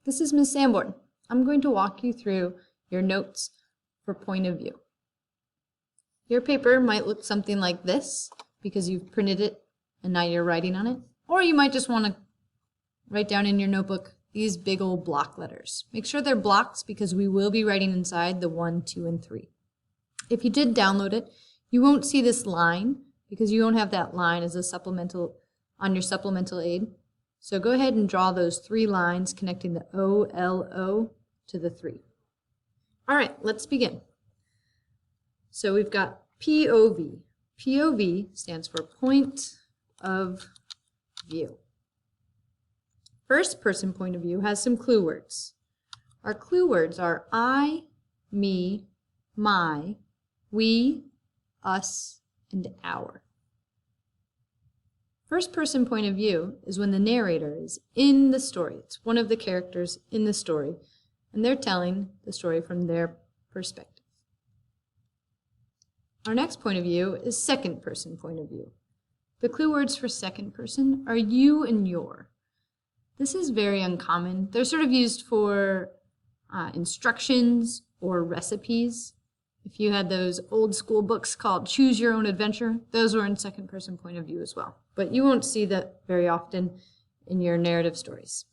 This is Ms. Sanborn. I'm going to walk you through your notes for point of view. Your paper might look something like this because you've printed it and now you're writing on it. Or you might just want to write down in your notebook these big old block letters. Make sure they're blocks because we will be writing inside the 1, 2, and 3. If you did download it, you won't see this line because you won't have that line as a supplemental on your supplemental aid. So go ahead and draw those 3 lines connecting the O, L, O to the 3. All right, let's begin. So we've got POV. POV stands for point of view. First person point of view has some clue words. Our clue words are I, me, my, we, us, and our. First person point of view is when the narrator is in the story. It's one of the characters in the story, and they're telling the story from their perspective. Our next point of view is second person point of view. The clue words for second person are you and your. This is very uncommon. They're sort of used for instructions or recipes. If you had those old school books called Choose Your Own Adventure, those were in second person point of view as well. But you won't see that very often in your narrative stories.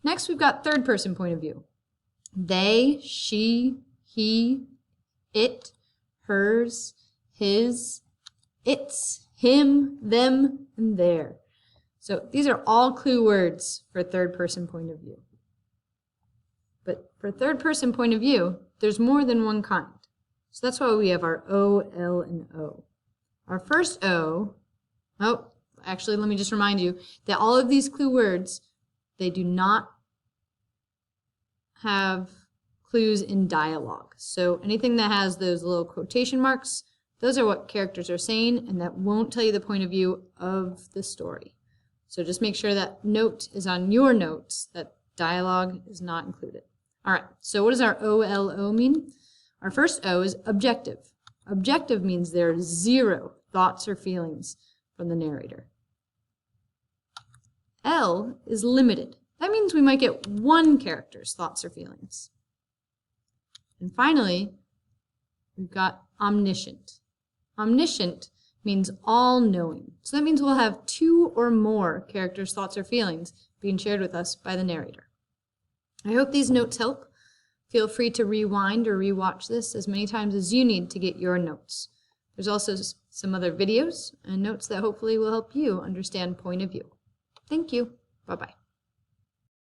Next, we've got third person point of view. They, she, he, it, hers, his, its, him, them, and their. So these are all clue words for third person point of view. But for third person point of view, there's more than one kind. So that's why we have our O, L, and O. Our first O, actually let me just remind you that all of these clue words, they do not have clues in dialogue. So anything that has those little quotation marks, those are what characters are saying, and that won't tell you the point of view of the story. So just make sure that note is on your notes, that dialogue is not included. All right, so what does our OLO mean? Our first O is objective. Objective means there are 0 thoughts or feelings from the narrator. L is limited. That means we might get one character's thoughts or feelings. And finally, we've got omniscient. Omniscient means all-knowing. So that means we'll have 2 or more characters' thoughts or feelings being shared with us by the narrator. I hope these notes help. Feel free to rewind or rewatch this as many times as you need to get your notes. There's also some other videos and notes that hopefully will help you understand point of view. Thank you. Bye-bye.